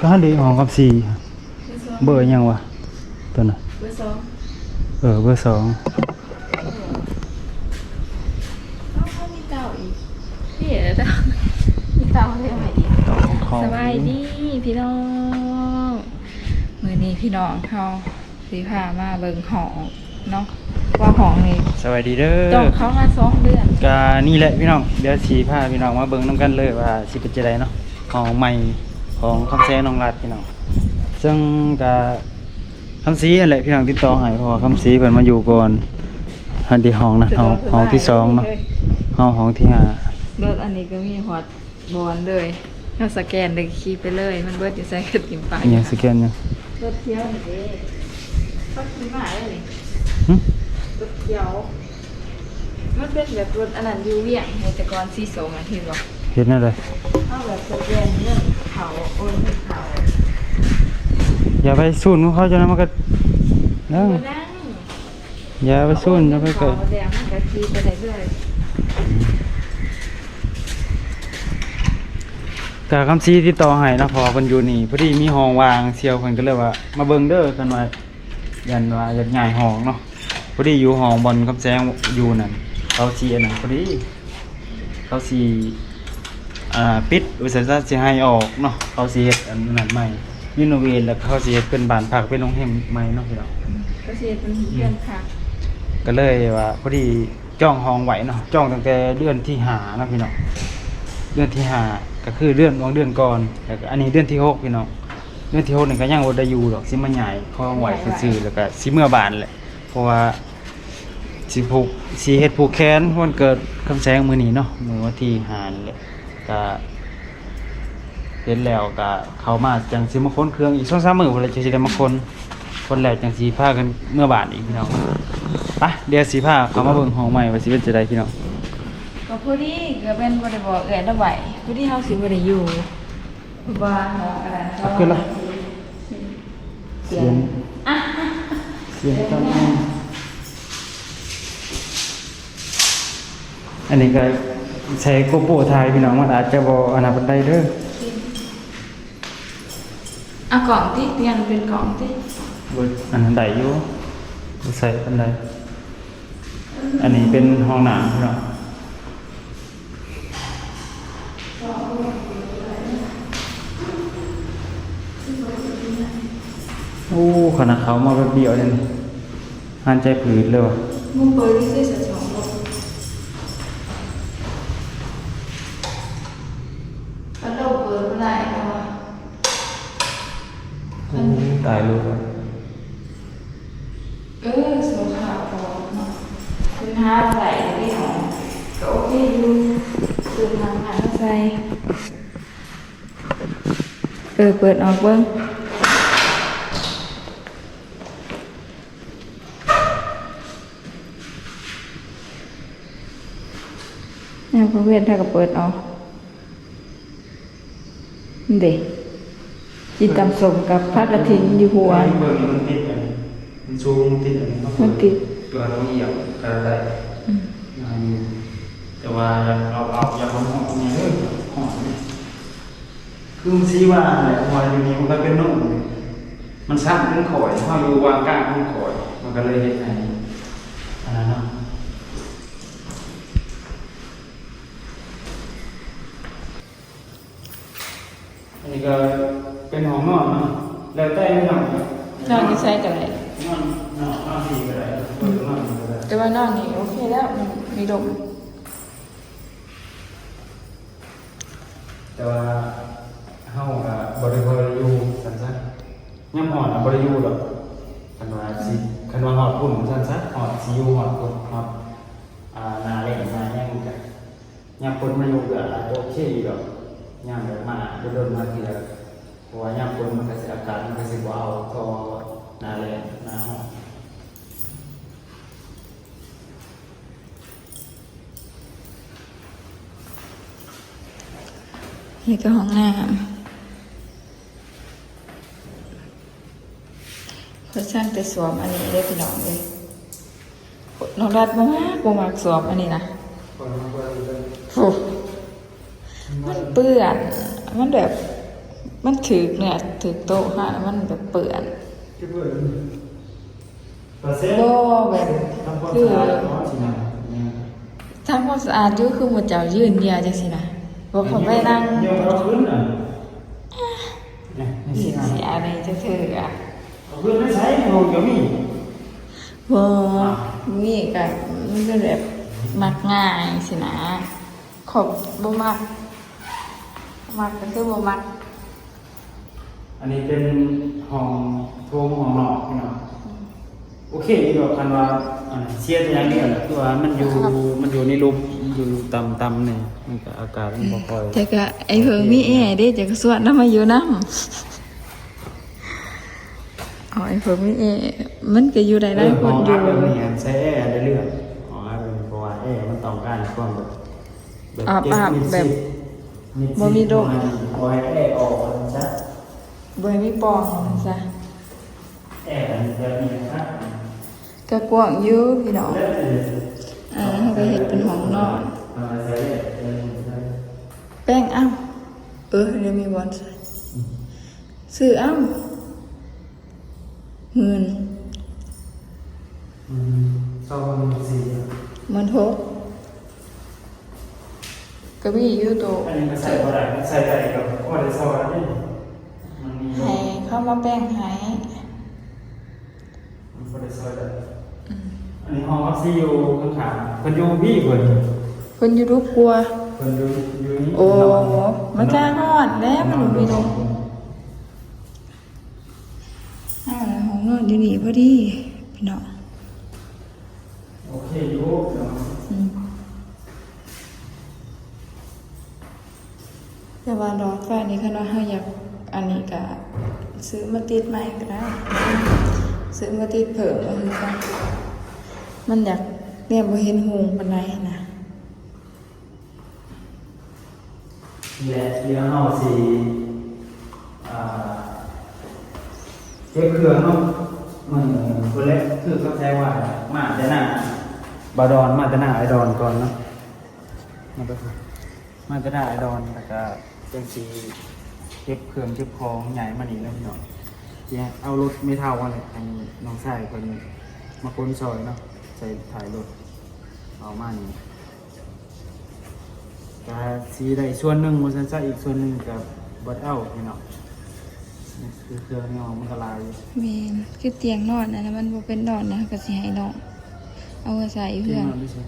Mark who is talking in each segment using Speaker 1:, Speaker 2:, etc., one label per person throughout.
Speaker 1: ก็ฮันดีห้องกับ4เบอร์ยังวะตัวน่ะ
Speaker 2: เบอร์2
Speaker 1: เบอร์2
Speaker 2: เขามีเต่าอีกพี่เอ๋เต่ามีเต่าเรียกอะไรอีกสบายดีพี่น้องมื้อนี้พี่น้องเขาสิพามาเบิ่งห้องเนาะว่าห้องนี้
Speaker 1: สวัสดีเด้อ
Speaker 2: ต้องเข้ามา2 เดือน
Speaker 1: ก็นี่แหละพี่น้องเดี๋ยวสิพาพี่น้องมาเบิ่งนํกันเลยว่าสิเป็นจังไดเนาะห้องใหม่ของคำแซน้องรัดพี่น้องซึ่งก็คำซีนั่นแหละพี่น้องติดต่อให้เพราะว่าคำซีเพิ่นมาอยู่ก่อนอันที่ห้องนะห้องที่2เนาะห้องที่5
Speaker 2: รถอันนี้ก็มีฮอตบอลเลยเราสแกนเลยขี่ไปเลยมันเบิดอยู่ใส่กระติ่มไป
Speaker 1: ยังสแกนยัง
Speaker 2: รถเที่ยวนี่เด้รถขี่มาเลยรถเที่ยวมันเป็นแบบรถอันนั้นอยู่เวียงในแต่ก่อนสีส้มอ่ะที่บอก
Speaker 1: เห็นอะไร
Speaker 2: เอาแบบสแกนเรื่องเขาโอนเงินเขา
Speaker 1: อย่าไปสูนเขาจะนั้นมันก็นั่งอย่าไปสูนอย่าไปเกิด
Speaker 2: แดงมันก็ขี่ไปได้เรื่อย
Speaker 1: กะคำซีที่ต่อให้นะพอเพิ่นอยู่นี่พอดีมีห้องวางเซียวเพิ่นก็เลยว่ามาเบิ่งเด้อกันว่ายันว่าอยากย้ายห้องเนาะพอดีอยู่ห้องบนคำแซงอยู่นั่นเขาสิอันนั้นพอดีเขาสิปิดอุตสาหกรรมสิให้ออกเนาะเขาสิเฮ็ดอันนั้นใหม่รีโนเวทแล้วเขาสิเฮ็ดเป็นบ้านพักเป็นโรงแรมใหม่เนาะพี่น้อง
Speaker 2: ก็สิเฮ็ดเป็นเรือนพัก
Speaker 1: ก็เลยว่าพอดีจองห้องไว้เนาะจองตั้งแต่เดือนที่5นะพี่น้องเดือนที่5ก็คือเดือนก่อนแล้วก็อันนี้เดือนที่6พี่น้องเดือนที่6นี่ก็ยังบ่ได้อยู่ดอกสิมาใหญ่คองไว้ซื่อๆแล้วก็สิเมื่อบ้านแหละเพราะว่าสิเฮ็ดผูกแขนวันเกิดคำแสงมื้อนี้เนาะมื้อวันที่5นี่แหละก็เฮ็ดแล้วก็เข้ามาจังสิมาค้นเครื่องอีก 2-3 มื้อพุ่นแหละจังสิได้มาคนแรกจังสิพากันเมื่อบ้านอีกพี่น้องไปเดี๋ยวสิพาเข้ามาเบิ่งห้องใหม่ว่าสิเป็นจังได๋พี่น้อง
Speaker 2: ก็พอดีก็เป็นบ่ได้บอกละไว้พอดีเฮาสิบ่ได้อยู่ว่าเฮาอันนั้นเขา
Speaker 1: ขึ้นละเสียงจังอันนี้ก็ใช้โกโปรถ่ายพี่น้องมันอาจจะบ่อันนั้นปานใดเด้อ
Speaker 2: เอากล่องที่เตียงเป็นกล่องที่
Speaker 1: อันนั้นได้อยู่ใส่ปานใดอันนี้เป็นห้องน้ำพี่น้องโอ้ขนาดเขามาแบบเดียวเนี่ยหันใจผืดเลยว่ะ
Speaker 2: มึงเปิดที่ใส่สองรถกระโดดเปิดไม่ได้เพราะว่า
Speaker 1: ตายรู้
Speaker 2: สุขภาพพอเนาะคือห้าไหลที่หอมก็โอเคอยู่คือทางหันใส่เปิดออกเบิ้งเนี่ยพระเวทถ้าก็เปิดออกเด็กกินตำส้มกับผักกระถิ่นอยู่หัว
Speaker 1: มันติดมันซูมติด
Speaker 2: มันติด
Speaker 1: ตัวเราเหยียบกระไรแต่ว่าเราอย่าพ้นห้องนี้เลยห้องนี้คือมันซีว่าอะไรว่าอยู่นี้มันก็เป็นนุ่มมันซับเป็นข่อยถ้าอยู่วางกลางเป็นข่อยมันก็เลยเห็นไงอันนั้นเนาะอันนี้ก็เป็นห้องนอนเนาะแล้วแต่ไม่นอน
Speaker 2: นอนที่ใช้กันไหน
Speaker 1: นอนดีก็ได้
Speaker 2: แต่ว่านอนนี่โอเคแล้วมีลม
Speaker 1: แต่ว่าเฮากับบริเวณอยู่สั้นๆย่ำหอดบริยูหรอกคันว่าหอดปุ่นสั้นๆหอดซียูหอดปุ่นหอดนาเล่นมาแย่งกันย่ำปุ่นมาอยู่กับโอเคอยู่หรอกย่ำแบบมาโดนมาทีละเพราะว่าย่ำปุ่นมันก็สิอากาศมันก็สิบ่เอาก็นาเล่นนาหอด
Speaker 2: นี่ก็ห้องน้ำเขาสร้างแต่สวมอันนี้ได้พี่น้องเลยน้องรัดมากสวมอันนี้นะโอ้มันเปื้อนมันแบบ มันถือเนี่ยถือโต๊ะฮะมันแบบเปื่อน
Speaker 1: จะเปิดเปอร์เซ็นต์
Speaker 2: โบแบบ
Speaker 1: ทำความ
Speaker 2: คือ
Speaker 1: สะอาดเนาะสินะเนี่ย
Speaker 2: ทำความสะอาดอยู่คือหมดเจ้ายืนเดียวจังสินะบ่เขาไปนั่ง
Speaker 1: เดี๋ยวเอาพื้นอ่ะเนี่ยนี่สินะ
Speaker 2: เสียอะไรจะเถือ
Speaker 1: เอาพื้นไม่ใช้โหเดี๋ยวมี
Speaker 2: บ่มีก็มันก็แบบมักง่ายสินะขอบบ่มักก็คือบ่มัก
Speaker 1: อันนี้เป็นห้องโถงห้องนอกพี่น้องโอเคอีกดอกคันว่าเสียอย่างเดียวแหละคือว่ามันอยู่ในรูปอยู่ต่ำๆนี่มันก็อากาศมันบ่ค่อย
Speaker 2: แต่ก็ไอ้เพิ่งมีแอร์เด้จะก็สวดนำมาอยู่นำอ๋อไอ้เพิ่งมีแอร์มันก็อยู่ได้หลายคนอยู่
Speaker 1: แบบนี้ใช้แอร์ได้เรื่อยอ๋อเป็นเพราะว่าแอร์มันต้องการความแบบ
Speaker 2: อาบแบบบ่มีโรค
Speaker 1: บ่ให้แอร์ออกซะ
Speaker 2: บ่ให้มีปองซะ
Speaker 1: แอร์มันจะมีนะครับ
Speaker 2: ก็กว้างอยู่พี่น้อง
Speaker 1: แล้ว
Speaker 2: เขาก็เฮ็ดเป็นห้องนอน
Speaker 1: ใช้แอร์
Speaker 2: แป้งเอ้าเดี๋ยวมีบอลใส่ซื้อเอ้าหมื่น
Speaker 1: ซองสี่
Speaker 2: มันทกก็มีอยู่ตัว
Speaker 1: อันนี้ก็ใส่บ่ได้ใส่ได้กับบ่ได้ซออันนี้มันมี
Speaker 2: ให้เข้ามาแป้งให้
Speaker 1: มันบ่ได้ซอยได้อันนี้ห้องออกซิอยู่ข้างๆเพิ่นอยู่พี่เพิ่น
Speaker 2: เพิ่นอยู่รูปกลัว
Speaker 1: เพิ่นอยู่นี่
Speaker 2: โอ้มันจะฮอดแล้วมันบ่มีลมแล้วห้องนอนอยู่นี่พอดีพี่น้อง
Speaker 1: โอเคอยู่เนาะ
Speaker 2: แต่ว่าดอกไฟนี่คันว่าเฮาอยากอันนี้ก็ซื้อมาติดใหม่ก็ได้ซื้อมาติดเพิ่มก็คือกันมันอยากเนี่ยบ่เห็นหงปานใดนะ
Speaker 1: และเดี๋ยวเฮาสิเก็บเครื่องเนาะมันคนแรกคือเข้าใจว่ามาแต่หน้าบาดอนมาแต่หน้าไอดอนก่อนเนาะมาแต่หน้าไอดอนแล้วก็จังสิเก็บเครื่องเก็บของใหญ่มานี่แล้วพี่น้องเนี่ยเอารถไม่เท่ากันเลยให้น้องชายคนมาค้นซอยเนาะใส่ถ่ายรถเอามานี่ก็สีได้ส่วนหนึ่งมันจะใส่อีกส่วนหนึ่งกับบัดเอาพี่น้องนี่คือเครื่องนี่มันก็ลาย
Speaker 2: แม่นคือเตียงนอนอันนั้นมันบ่เป็นนอนนะก็สิให้น้องเอาไว้ใส่
Speaker 1: ที่
Speaker 2: เพื่อน
Speaker 1: มันไม่ใช่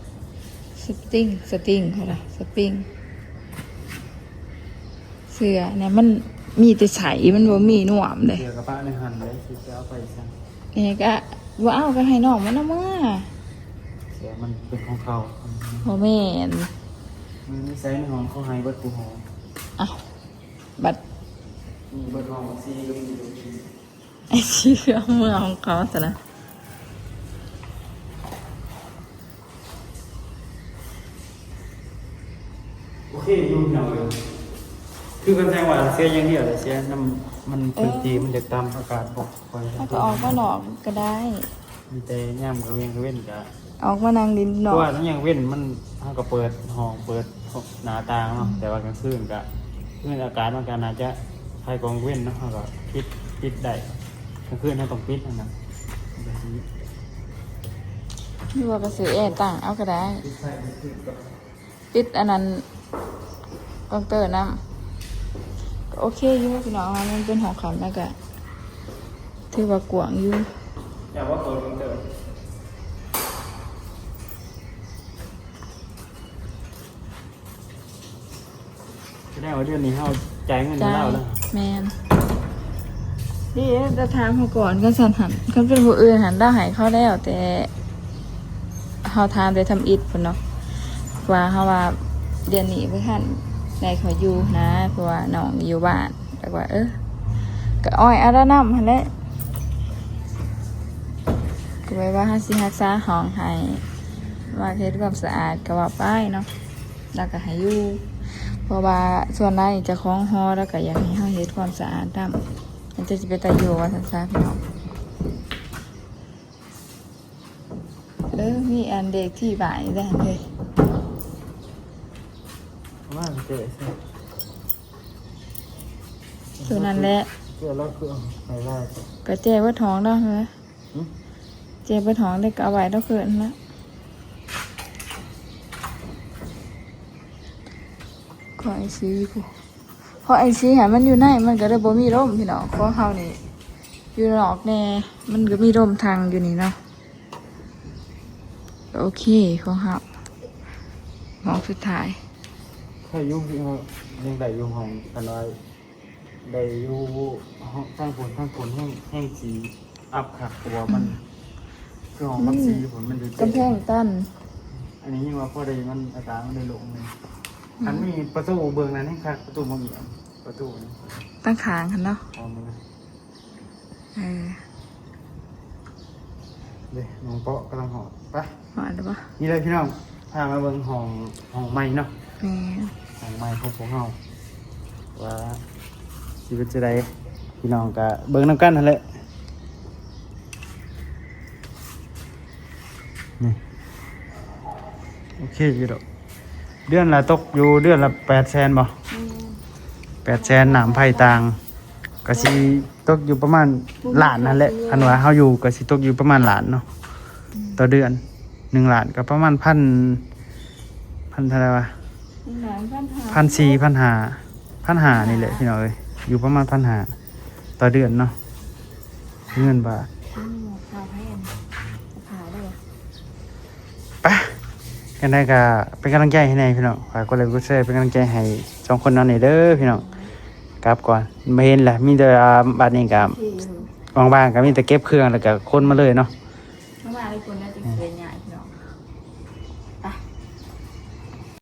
Speaker 2: สติงเขาล่ะสปริงเสื้อเนี่ยมันมีแต่ใสมันบ่มีหนวมเลย
Speaker 1: เดี๋ยวกับป้าในหันเลยคือจะเอาไปสั่ง
Speaker 2: นี่ก็บ่เอาก็ให้น้องมันเอามา
Speaker 1: เดี๋ยวมันเป็นของเขา
Speaker 2: บ่แม่น
Speaker 1: มันไม่ใช่ในห้องเขาให้เบิดกูหอ
Speaker 2: อ้าวบัด
Speaker 1: มีเบิดห้องซีก็มี
Speaker 2: ไอ้ชื่อเอามือของเขาซะนะ
Speaker 1: โอเคอยู่หน่อยคือกันแทงว่าเสียอย่างเดียวเลยเสียน้ำมันพื้นที่มันจะต่ำอากาศบกคอย
Speaker 2: ถ้าก็ออกมานอกก็ได้
Speaker 1: มีแต่ย่ำกระเวียงกระเว้นกะ
Speaker 2: ออกมานั่งดินน
Speaker 1: เพ
Speaker 2: อ
Speaker 1: ราะ
Speaker 2: ก
Speaker 1: ว่าทั้งยังเว้นมันเขาก็เปิดห้องเปิดหน้าต่างเนาะแต่ว่ากลางคืนกะคืนอากาศมันก็น่าจะใครกองเว้นเนาะเขาก็ปิดได้กลางคืนเขาต้องปิดนะแบบนี้
Speaker 2: นี่ว่ากระสือแอร์ตั้งเอาก็ได้
Speaker 1: ปิดไฟกลางคืนก็
Speaker 2: ปิดอันนั้นกองเตอร์น้ำก็โอเคอยู่พี่น้องว่ามันเป็นหอคำแล้วก็ถือว่ากว้างอยู่
Speaker 1: อย่าว่าเปิดกลางเติมจะได้ว่าเดือนนี้เขาจ่ายเงิน
Speaker 2: ใจ
Speaker 1: ให้เราแล้ว
Speaker 2: แมนนี่จะถามเขาก่อนก็สันหันเขาเป็นผู้อื่นหันได้หายเขาแล้วแต่เขาทานไปทำอิฐพุ่นเนาะว่าเขาว่าเดือนนี้เพื่อนในเขาอยู่นะเพราะว่าน้องอยู่บ้านแต่ว่าก็อ้อยอาราน้ำหันแหละก็ไว้ว่าให้สิรักษาห้องให้ว่าเฮ็ดความสะอาดก็ว่าไปเนาะแล้วก็ให้อยู่เพราะว่าส่วนนั้นจะคล้องฮอแล้วก็อยากให้เฮาเฮ็ดความสะอาดนำมันจะสิเป็นตาอยู่ว่าซั่นซะพี่น้องมีอันเด็กที่บ้านได้เลย
Speaker 1: ว่าเจ๊ใช่
Speaker 2: ตัวนั้นแหละ
Speaker 1: เสื้อแล้วคือไฮไลท์
Speaker 2: ก็เจ๊ว่าท้องแล้วนะ
Speaker 1: หึ
Speaker 2: เจ๊ว่าท้องได้ก็เอาไว้แล้วเกินนะขอไอซีผู้เพราะไอซีหามันอยู่ในมันก็ได้บ่มีร่มพี่น้องเพราะเฮานี่อยู่นอกแน่มันก็มีร่มทางอยู่นี่เนาะโอเคของเฮาห้องสุดท้าย
Speaker 1: ถ้ายุ่งที่เขายังได้ยุ่งห้องกันไว้ได้อยู่ห้องทั้งผลแห้งสีอัพค่ะตัวมันคือของมันสีผลมันดู
Speaker 2: กำแพงตั้น
Speaker 1: อันนี้ยังว่าพอได้มันอากาศมันได้ลงเลยอันมีประตูเบื้องนั้นให้ค่ะประตูมองเห็นประตูนี่
Speaker 2: ตั้งขางกันเนาะ
Speaker 1: พร้อมเลย
Speaker 2: เออ
Speaker 1: เดี๋ยวน้องเปาะกำลังหอบไป
Speaker 2: หวานหรือเปล่า
Speaker 1: นี่เลยพี่น้องพามาเบิ่งห้องใหม่เนาะ
Speaker 2: แม่
Speaker 1: ห้องใหม่ของพวกเราว่าชีวิตจะได้พี่น้องก็เบิ่งน้ำกันนั่นแหละนี่โอเคอยู่ดอกเดือนละตกอยู่เดือนละ800,000บ่800,000น้ำไผ่ต่างก็สิตกอยู่ประมาณล้านนั่นแหละคันว่าเฮาอยู่ก็สิตกอยู่ประมาณล้านเนาะต่อเดือน1ล้านก็ประมาณพันเท่าไหร่วะ 1,400 1,500นี่แหละพี่น้องเอ้ยอยู่ประมาณ1,500ต่อเดือนเนาะเงินบาทไปกันได้ก็เป็นกำลังใจให้ในพี่น้องฝากกดไลค์กดแชร์เป็นกำลังใจให้สองคนนั้นนี่เด้อพี่น้องกลับก่อนไม่เห็นแหละมีแต่บัดนี้ก็บางๆก็มีแต่เก็บเครื่องแล้วก็คนมาเลยเนาะ
Speaker 2: มาอะไรคนนะจริง